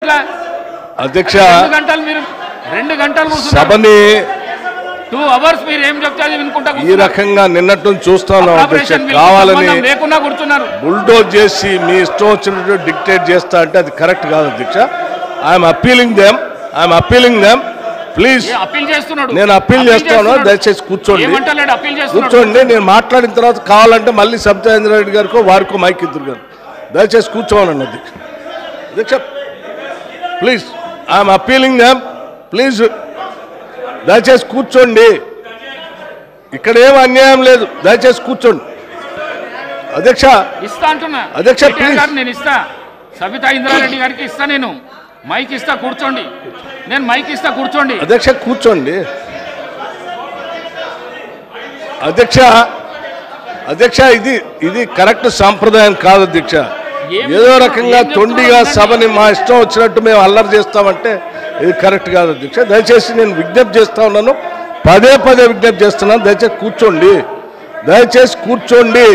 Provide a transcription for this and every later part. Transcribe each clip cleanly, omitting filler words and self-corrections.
ఎట్లా అధ్యక్ష 2 గంటలు మీరు 2 గంటలు సభని 2 అవర్స్ మీరు ఏం చెప్తే అది వినుకుంటా ఈ రకంగా నిన్నట్టు చూస్తాను అధ్యక్ష. కావాలని లేకున్నా కూర్చున్నారు, బుల్డోజ్ చేసి మీ ఇష్టం వచ్చినట్టు డిక్టేట్ చేస్తా అంటే అది కరెక్ట్ కాదు అధ్యక్ష. I'm appealing them please. నేను అప్పీల్ చేస్తాను, దయచేసి కూర్చోండి. నేను మాట్లాడిన తర్వాత కావాలంటే మళ్ళీ సబితా రెడ్డి గారికో వారికో మైక్ ఇద్దరు గారు దయచేసి కూర్చోవాలండి అధ్యక్ష. అధ్యక్ష please, I'm appealing them please, దయచేసి కూర్చోండి. ఇక్కడ ఏం అన్యాయం లేదు, దయచేసి కూర్చోండి అధ్యక్ష. ఇస్తా అంటున్నా అధ్యక్ష ప్లీజ్. నేను ఇస్తా, సబితా ఇంద్రారెడ్డి గారికి ఇస్తా, నేను మైక్ ఇస్తా, కూర్చోండి. నేను మైక్ ఇస్తా, కూర్చోండి అధ్యక్ష. కూర్చోండి అధ్యక్ష. అధ్యక్ష ఇది కరెక్ట్ సాంప్రదాయం కాదు అధ్యక్ష. ఏదో రకంగా తొండిగా సభని మా ఇష్టం వచ్చినట్టు మేము అల్లరి చేస్తామంటే ఇది కరెక్ట్ కాదు అధ్యక్ష. దయచేసి నేను విజ్ఞప్తి చేస్తా ఉన్నాను, పదే విజ్ఞప్తి చేస్తున్నాను, దయచేసి కూర్చోండి, దయచేసి కూర్చోండి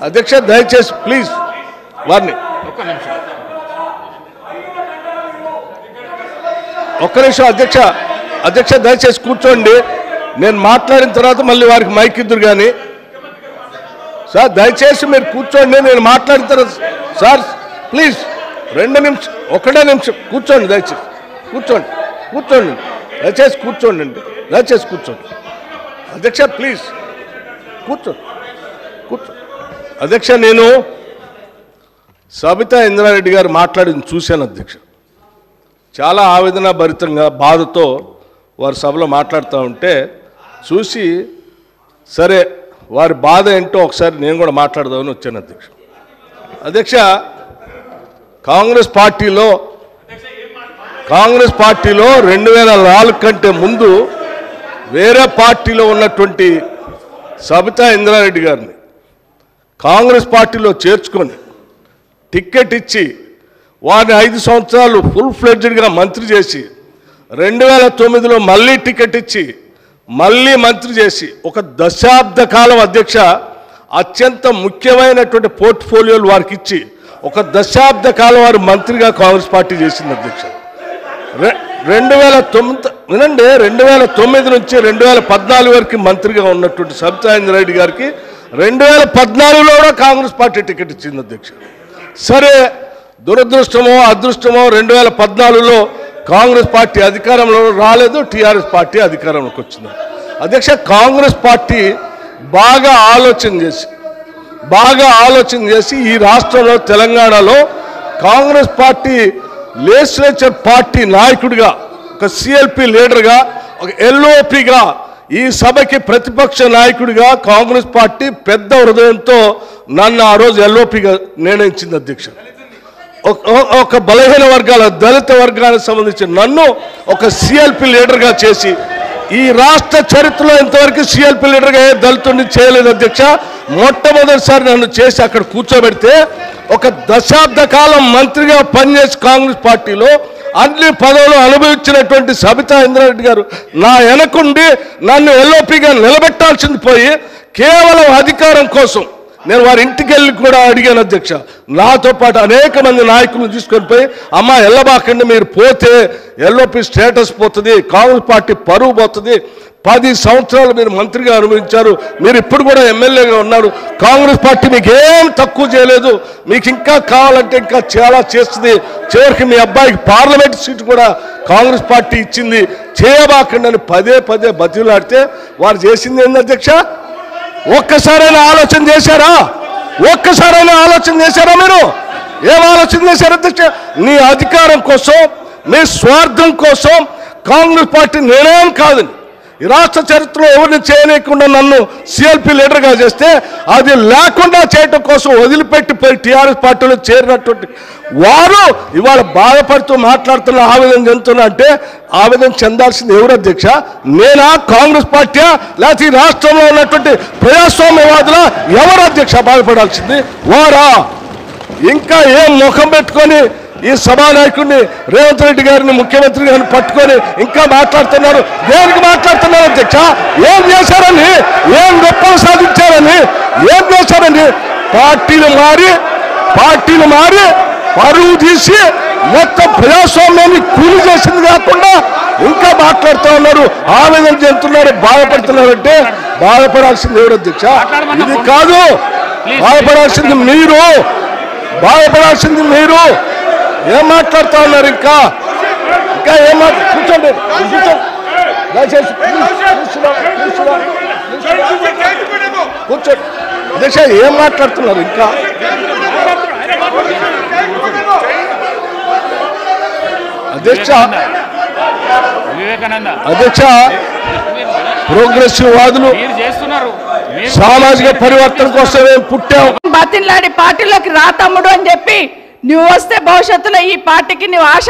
అధ్యక్ష. దయచేసి ప్లీజ్ వారిని ఒక్క నిమిషం అధ్యక్ష దయచేసి కూర్చోండి. నేను మాట్లాడిన తర్వాత మళ్ళీ వారికి మైక్ ఇద్దరు కానీ సార్ దయచేసి మీరు కూర్చోండి. నేను మాట్లాడిన తర్వాత సార్ ప్లీజ్ 2 నిమిషం 1 నిమిషం కూర్చోండి, దయచేసి కూర్చోండి దయచేసి కూర్చోండి అండి, దయచేసి కూర్చోండి అధ్యక్ష. ప్లీజ్ కూర్చో అధ్యక్ష. నేను సబితా ఇంద్రారెడ్డి గారు మాట్లాడింది చూశాను అధ్యక్ష. చాలా ఆవేదన భరితంగా బాధతో వారి సభలో మాట్లాడుతూ ఉంటే చూసి సరే వారి బాధ ఏంటో ఒకసారి నేను కూడా మాట్లాడదామని వచ్చాను అధ్యక్ష. అధ్యక్ష కాంగ్రెస్ పార్టీలో 2004 కంటే ముందు వేరే పార్టీలో ఉన్నటువంటి సబితా ఇంద్రారెడ్డి గారిని కాంగ్రెస్ పార్టీలో చేర్చుకొని టిక్కెట్ ఇచ్చి వారిని 5 సంవత్సరాలు ఫుల్ ఫ్లెడ్జ్డ్గా మంత్రి చేసి 2009లో మళ్ళీ టికెట్ ఇచ్చి మళ్ళీ మంత్రి చేసి ఒక దశాబ్ద కాలం అధ్యక్ష అత్యంత ముఖ్యమైనటువంటి పోర్ట్ఫోలియోలు వారికి ఇచ్చి ఒక దశాబ్ద కాలం వారు మంత్రిగా కాంగ్రెస్ పార్టీ చేసింది అధ్యక్ష. 2009 వినండి, 2009 నుంచి 2014 వరకు మంత్రిగా ఉన్నటువంటి సబితా ఇంద్రారెడ్డి గారికి 2014లో కూడా కాంగ్రెస్ పార్టీ టికెట్ ఇచ్చింది అధ్యక్ష. సరే దురదృష్టమో అదృష్టమో 2014లో కాంగ్రెస్ పార్టీ అధికారంలో రాలేదు, టీఆర్ఎస్ పార్టీ అధికారంలోకి వచ్చింది అధ్యక్ష. కాంగ్రెస్ పార్టీ బాగా ఆలోచన చేసి ఈ రాష్ట్రంలో తెలంగాణలో కాంగ్రెస్ పార్టీ లెజిస్లేచర్ పార్టీ నాయకుడిగా, ఒక సిఎల్పి లీడర్గా, ఒక ఎల్ఓపిగా, ఈ సభకి ప్రతిపక్ష నాయకుడిగా కాంగ్రెస్ పార్టీ పెద్ద హృదయంతో నన్ను ఆ రోజు ఎల్ఓపిగా నిర్ణయించింది అధ్యక్ష. ఒక బలహీన వర్గాల దళిత వర్గానికి సంబంధించి నన్ను ఒక సిఎల్పి లీడర్గా చేసి ఈ రాష్ట్ర చరిత్రలో ఇంతవరకు సిఎల్పి లీడర్గా ఏ దళితుడిని చేయలేదు అధ్యక్ష. మొట్టమొదటిసారి నన్ను చేసి అక్కడ కూర్చోబెడితే ఒక దశాబ్ద కాలం మంత్రిగా పనిచేసి కాంగ్రెస్ పార్టీలో అన్ని పదవులు అనుభవించినటువంటి సబితా ఇంద్రారెడ్డి గారు నా వెనకుండి నన్ను ఎల్ఓపిగా నిలబెట్టాల్సింది పోయి కేవలం అధికారం కోసం నేను వారి ఇంటికి వెళ్ళి కూడా అడిగాను అధ్యక్ష. నాతో పాటు అనేక మంది నాయకులను తీసుకొని పోయి అమ్మ ఎల్లబాకండి, మీరు పోతే ఎల్ఓపి స్టేటస్ పోతుంది, కాంగ్రెస్ పార్టీ పరువు పోతుంది, 10 సంవత్సరాలు మీరు మంత్రిగా అనుభవించారు, మీరు ఇప్పుడు కూడా ఎమ్మెల్యేగా ఉన్నారు, కాంగ్రెస్ పార్టీ మీకు ఏం తక్కువ చేయలేదు, మీకు ఇంకా కావాలంటే ఇంకా చాలా చేస్తుంది, చివరికి మీ అబ్బాయికి పార్లమెంట్ సీటు కూడా కాంగ్రెస్ పార్టీ ఇచ్చింది, చేయబాకండి అని పదే బతిలాడితే వారు చేసింది ఏంది అధ్యక్ష? ఒక్కసారైనా ఆలోచన చేశారా? మీరు ఏం ఆలోచన చేశారు అధ్యక్ష? నీ అధికారం కోసం, నీ స్వార్థం కోసం కాంగ్రెస్ పార్టీ నిర్ణయం కాదని ఈ రాష్ట్ర చరిత్రలో ఎవరిని చేయలేకుండా నన్ను సిఎల్పి లీడర్గా చేస్తే అది లేకుండా చేయటం కోసం వదిలిపెట్టిపోయి టీఆర్ఎస్ పార్టీలో చేరినటువంటి వారు ఇవాళ బాధపడుతూ మాట్లాడుతున్న ఆవేదన చెందుతున్నా అంటే ఆవేదన చెందాల్సింది ఎవరు అధ్యక్ష? నేనా, కాంగ్రెస్ పార్టీయా, లేకపోతే ఈ రాష్ట్రంలో ఉన్నటువంటి ప్రజాస్వామ్యవాదుల ఎవరు అధ్యక్ష బాధపడాల్సింది? వారా? ఇంకా ఏం ముఖం పెట్టుకొని ఈ సభానాయకుడిని రేవంత్ రెడ్డి గారిని ముఖ్యమంత్రి గారిని పట్టుకొని ఇంకా మాట్లాడుతున్నారు? దేనికి మాట్లాడుతున్నారు అధ్యక్ష? ఏం చేశారని, ఏం గొప్పలు సాధించారని, ఏం చేశారని? పార్టీలు మారి పరువు తీసి మొత్తం ప్రజాస్వామ్యాన్ని కూలి చేసింది కాకుండా ఇంకా మాట్లాడుతూ ఉన్నారు, ఆవేదన చెందుతున్నారు, బాధపడుతున్నారంటే బాధపడాల్సింది ఎవరు అధ్యక్ష? ఇది కాదు, బాధపడాల్సింది మీరు, బాధపడాల్సింది మీరు. ఏం మాట్లాడుతూ ఉన్నారు? ఇంకా ఏం కూర్చోండి, దయచేసి కూర్చోండి అధ్యక్ష. ఏం మాట్లాడుతున్నారు? ఇంకా అధ్యక్ష అధ్యక్ష ప్రోగ్రెసివ్ వాదులు సామాజిక పరివర్తన కోసమే పుట్టావు. బతిన్లాడి పార్టీలోకి రా తమ్ముడు అని చెప్పి నువ్వు వస్తే భవిష్యత్తులో ఈ పార్టీకి నువ్వు ఆశ